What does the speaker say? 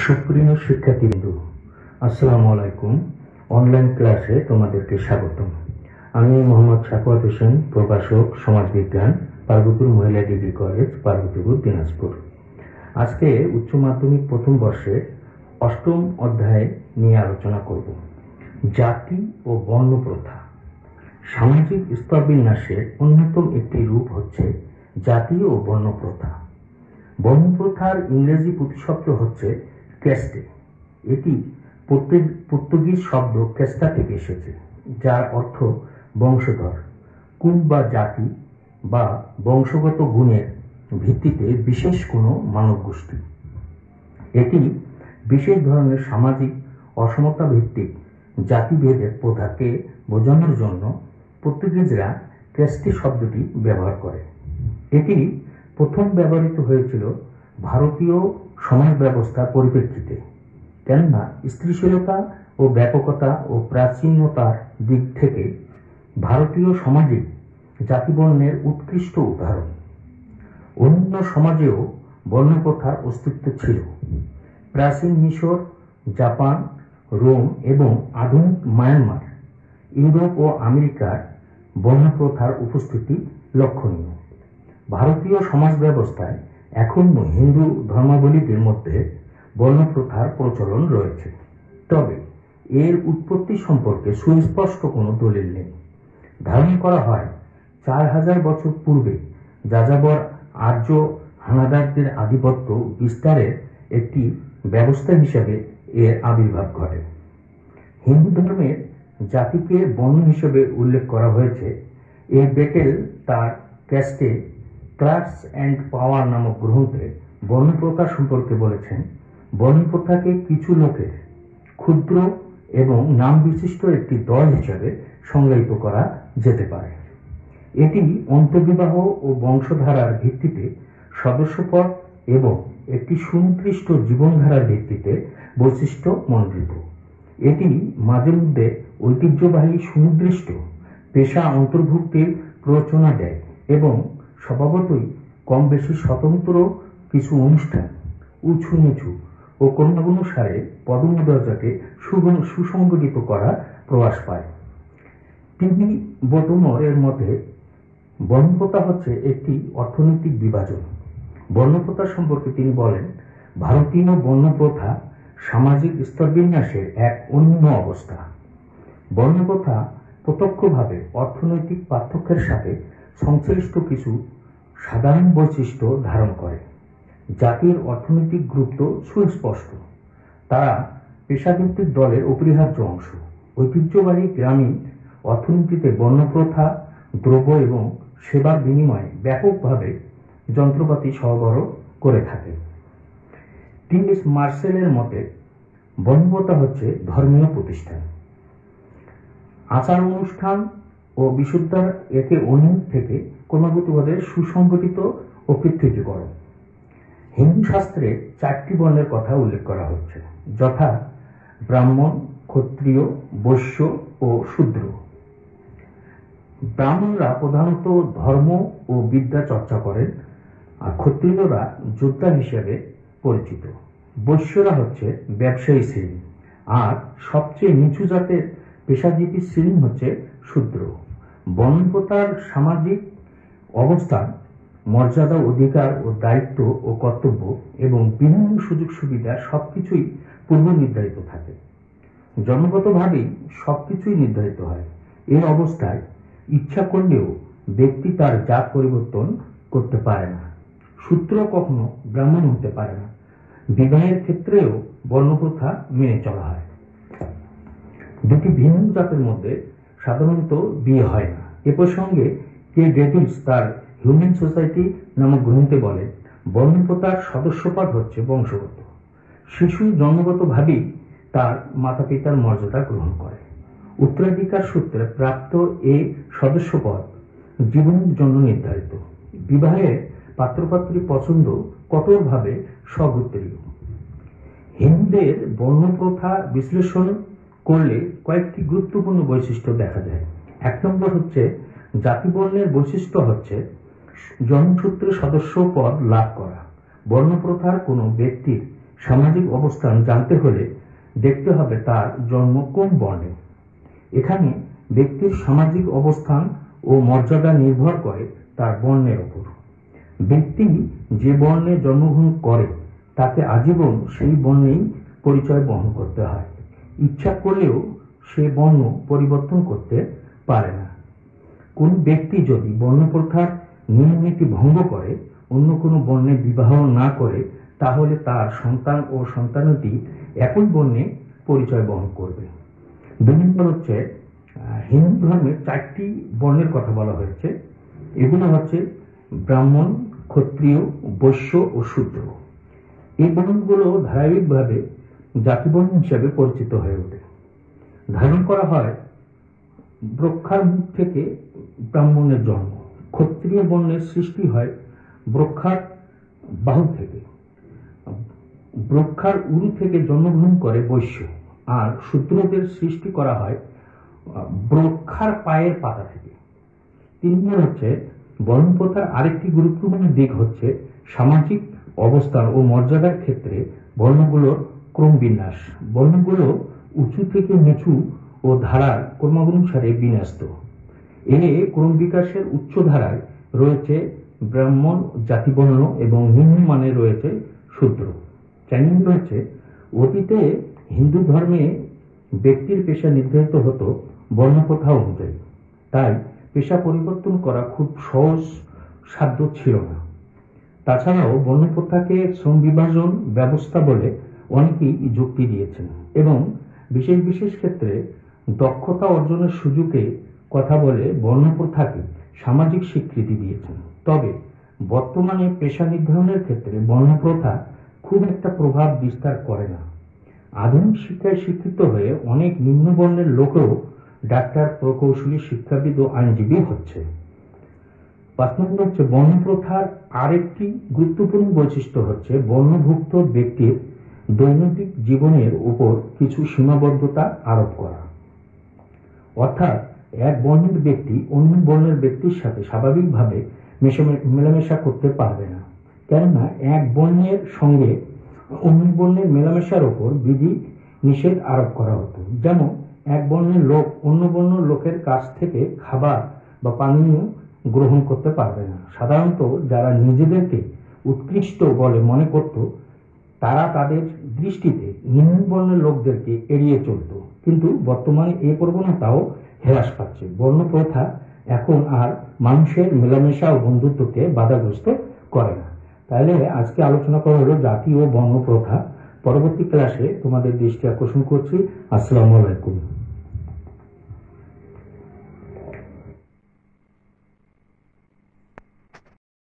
সুপ্রিয় শিক্ষার্থীবৃন্দ, আসসালামু আলাইকুম। অনলাইন ক্লাসে তোমাদেরকে স্বাগতম। আমি মোহাম্মদ সাখাওয়াত হোসেন, প্রভাষক, সমাজবিজ্ঞান, পার্বতীপুর মহিলা ডিগ্রি কলেজ, পার্বতীপুর, দিনাজপুর। আজকে উচ্চ মাধ্যমিক প্রথম বর্ষের অষ্টম অধ্যায় নিয়ে আলোচনা করব। জাতি ও বর্ণ প্রথা। সামাজিক স্তরবিন্যাসের অন্যতম একটি রূপ হচ্ছে জাতি ও বর্ণ প্রথা। বর্ণ প্রথার ইংরেজি প্রতিশব্দ হচ্ছে ক্যাস্টে। এটি পর্তুগিজ শব্দ ক্যাস্টা থেকে এসেছে, যার অর্থ বংশধর, কুল বা জাতি বা বংশগত গুণের ভিত্তিতে বিশেষ কোনো মানব গোষ্ঠী। এটি বিশেষ ধরনের সামাজিক অসমতা ভিত্তিক জাতিভেদের প্রথাকে বোঝানোর জন্য পর্তুগিজরা ক্যাস্টে শব্দটি ব্যবহার করে। এটি প্রথম ব্যবহৃত হয়েছিল ভারতীয় সমাজ ব্যবস্থার পরিপ্রেক্ষিতে, কেননা স্থিতিশীলতা ও ব্যাপকতা ও প্রাচীনতার দিক থেকে ভারতীয় সমাজে জাতিবর্ণের উৎকৃষ্ট উদাহরণ। অন্য সমাজেও বর্ণপ্রথার অস্তিত্ব ছিল। প্রাচীন মিশর, জাপান, রোম এবং আধুনিক মায়ানমার, ইউরোপ ও আমেরিকার বর্ণপ্রথার উপস্থিতি লক্ষণীয়। ভারতীয় সমাজ ব্যবস্থায় এখনো হিন্দু ধর্মাবলম্বীদের মধ্যে বর্ণপ্রথার প্রচলন রয়েছে, তবে এর উৎপত্তি সম্পর্কে সুস্পষ্ট কোনো দলিল নেই। ধারণা করা হয় 4000 বছর পূর্বে যাযাবর আর্য হানাদারদের আধিপত্য বিস্তারের একটি ব্যবস্থা হিসেবে এর আবির্ভাব ঘটে। হিন্দু ধর্মের জাতিকে বর্ণ হিসেবে উল্লেখ করা হয়েছে। এ বেটেল তার ক্যাস্টে, ক্লাস অ্যান্ড পাওয়ার নামক গ্রন্থে বর্ণপ্রথা সম্পর্কে বলেছেন, বর্ণপ্রথাকে কিছু লোকের ক্ষুদ্র এবং নাম বিশিষ্ট একটি দল হিসেবে সংজ্ঞায়িত করা যেতে পারে। এটি অন্তর্বিবাহ ও বংশধারার ভিত্তিতে সদস্যপদ এবং একটি সুনির্দিষ্ট জীবনধারার ভিত্তিতে বৈশিষ্ট্য মণ্ডিত। এটি মাঝে মধ্যে ঐতিহ্যবাহী সুনির্দিষ্ট পেশা অন্তর্ভুক্তির প্ররোচনা দেয় এবং স্বভাবতই কম বেশি স্বতন্ত্র কিছু অনুষ্ঠান, উঁচু নিচু ও ক্রমানুসারে পদমর্যাদাকে সুসংগঠিত করা প্রয়াস পায়। তিনি বটমর এর মতে বর্ণপ্রথা হচ্ছে একটি অর্থনৈতিক বিভাজন। বর্ণপ্রথা সম্পর্কে তিনি বলেন, ভারতীয় বর্ণপ্রথা সামাজিক স্তরবিন্যাসের এক অন্য অবস্থা। বর্ণপ্রথা প্রত্যক্ষভাবে অর্থনৈতিক পার্থক্যের সাথে সংশ্লিষ্ট কিছু সাধারণ বৈশিষ্ট্য ধারণ করে। জাতির অর্থনৈতিক গুরুত্ব সুস্পষ্ট। তারা পেশাভিত্তিক দলের অপরিহার্য অংশ। ঐতিহ্যবাহী গ্রামীণ অর্থনীতিতে বর্ণপ্রথা দ্রব্য এবং সেবার বিনিময়ে ব্যাপকভাবে যন্ত্রপাতি সরবরাহ করে থাকে। টিএস মার্শেলের মতে বর্ণপ্রথা হচ্ছে ধর্মীয় প্রতিষ্ঠান, আচার অনুষ্ঠান ও বিশুদ্ধার একে অন্য থেকে ক্রমাগতভাবে সুসংগঠিত ও পৃথকীকরণ। হিন্দু শাস্ত্রে 4টি বর্ণের কথা উল্লেখ করা হচ্ছে, যথা ব্রাহ্মণ, ক্ষত্রিয়, বৈশ্য ও শূদ্র। ব্রাহ্মণরা প্রধানত ধর্ম ও বিদ্যা চর্চা করেন, আর ক্ষত্রিয়রা যোদ্ধা হিসেবে পরিচিত। বৈশ্যরা হচ্ছে ব্যবসায়ী শ্রেণী, আর সবচেয়ে নিচু জাতের পেশাজীবী শ্রেণী হচ্ছে শূদ্র। বর্ণপ্রথার সামাজিক অবস্থান, মর্যাদা, অধিকার ও দায়িত্ব ও কর্তব্য এবং বিভিন্ন সুযোগ সুবিধা সবকিছুই পূর্ব নির্ধারিত থাকে। জন্মগতভাবেই সবকিছুই নির্ধারিত হয়। এই অবস্থায় ইচ্ছা করলেও ব্যক্তি তার জাত পরিবর্তন করতে পারে না। শূদ্র কখনো ব্রাহ্মণ হতে পারে না। বিবাহের ক্ষেত্রেও বর্ণপ্রথা মেনে চলা হয়। দুটি ভিন্ন জাতের মধ্যে সাধারণত বিয়ে হয় না। এ প্রসঙ্গে কে ডেভিস তার হিউম্যান সোসাইটি নামক গ্রন্থে বলে, বর্ণপ্রথার সদস্যপদ হচ্ছে বংশগত। শিশু জন্মগতভাবেই তার মাতা পিতার মর্যাদা গ্রহণ করে। উত্তরাধিকার সূত্রে প্রাপ্ত এই সদস্যপদ জীবনের জন্য নির্ধারিত। বিবাহে পাত্রপাত্রী পছন্দ কঠোরভাবে স্বগোত্রীয়। হিন্দুদের বর্ণপ্রথা বিশ্লেষণ করলে কয়েকটি গুরুত্বপূর্ণ বৈশিষ্ট্য দেখা যায়। 1 নম্বর হচ্ছে জাতিবর্ণের বৈশিষ্ট্য হচ্ছে জন্মসূত্রে সদস্য পদ লাভ করা। বর্ণপ্রথার কোনো ব্যক্তির সামাজিক অবস্থান জানতে হলে দেখতে হবে তার জন্ম কোন বর্ণে। এখানে ব্যক্তির সামাজিক অবস্থান ও মর্যাদা নির্ভর করে তার বর্ণের উপর। ব্যক্তি যে বর্ণে জন্মগ্রহণ করে তাকে আজীবন সেই বর্ণেই পরিচয় বহন করতে হয়। ইচ্ছা করলেও সে বর্ণ পরিবর্তন করতে পারে না। কোন ব্যক্তি যদি বর্ণপ্রথার নিয়মনীতি ভঙ্গ করে অন্য কোনো বর্ণে বিবাহ না করে তাহলে তার সন্তান ও সন্তানটি একই বর্ণে পরিচয় বহন করবে। 2 নম্বর হচ্ছে হিন্দু ধর্মের 4টি বর্ণের কথা বলা হয়েছে। এগুলো হচ্ছে ব্রাহ্মণ, ক্ষত্রিয়, বৈশ্য ও শূদ্র। এই বর্ণগুলো ধারাবাহিকভাবে জাতিবর্ণ হিসেবে পরিচিত হয়ে ওঠে। ধারণ করা হয় ব্রক্ষার মুখ থেকে ব্রাহ্মণের জন্ম। ক্ষত্রিয় বর্ণের সৃষ্টি হয় ব্রক্ষার বাহু থেকে। ব্রক্ষার উরু থেকে জন্মগ্রহণ করে বৈশ্য। আর শূদ্রদের সৃষ্টি করা হয় ব্রক্ষার পায়ের পাতা থেকে। 3 নম্বর হচ্ছে বর্ণপ্রথার আরেকটি গুরুত্বপূর্ণ দিক হচ্ছে সামাজিক অবস্থান ও মর্যাদার ক্ষেত্রে বর্ণগুলোর ক্রমবিন্যাস। বর্ণগুলো উঁচু থেকে নিচু ও ধারার ক্রমানুসারে বিন্যস্ত। এ ক্রম বিকাশের উচ্চ ধারায় রয়েছে ব্রাহ্মণ জাতিবর্ণ এবং নিম্নমানে রয়েছে শূদ্র। 4 নম্বর হচ্ছে অতীতে হিন্দু ধর্মে ব্যক্তির পেশা নির্ধারিত হতো বর্ণপ্রথা অনুযায়ী। তাই পেশা পরিবর্তন করা খুব সহজ সাধ্য ছিল না। তাছাড়াও বর্ণপ্রথাকে শ্রম বিভাজন ব্যবস্থা বলে অনেকেই যুক্তি দিয়েছেন এবং বিশেষ বিশেষ ক্ষেত্রে দক্ষতা অর্জনের সুযোগে কথা বলে বর্ণপ্রথাকে সামাজিক স্বীকৃতি দিয়েছেন। তবে বর্তমানে পেশা নির্ধারণের ক্ষেত্রে বর্ণপ্রথা খুব একটা প্রভাব বিস্তার করে না। আধুনিক শিক্ষায় শিক্ষিত হয়ে অনেক নিম্নবর্ণের লোকও ডাক্তার, প্রকৌশলী, শিক্ষাবিদ ও আইনজীবী হচ্ছে। 5 নম্বর হচ্ছে বর্ণপ্রথার আরেকটি গুরুত্বপূর্ণ বৈশিষ্ট্য হচ্ছে বর্ণভুক্ত ব্যক্তির দৈনন্দিন জীবনের উপর কিছু সীমাবদ্ধতা আরোপ করা। অর্থাৎ এক বর্ণের ব্যক্তি অন্য বর্ণের ব্যক্তির সাথে স্বাভাবিকভাবে মেলামেশা করতে পারবে না, কেননা এক বর্ণের সঙ্গে অন্য বর্ণের মেলামেশার উপর বিধি নিষেধ আরোপ করা হতো। যেমন এক বর্ণের লোক অন্য বর্ণের লোকের কাছ থেকে খাবার বা পানীয় গ্রহণ করতে পারবে না। সাধারণত যারা নিজেদেরকে উৎকৃষ্ট বলে মনে করত তারা তাদের দৃষ্টিতে নিম্ন বর্ণের লোকদেরকে এড়িয়ে চলত, কিন্তু বর্তমানে এই প্রবণতাও হ্রাস পাচ্ছে। বর্ণপ্রথা এখন আর মানুষের মেলামেশা ও বন্ধুত্বকে বাধাগ্রস্ত করে না। তাহলে আজকে আলোচনা করা হলো জাতি ও বর্ণপ্রথা। পরবর্তী ক্লাসে তোমাদের দৃষ্টি আকর্ষণ করছি। আসসালামু আলাইকুম।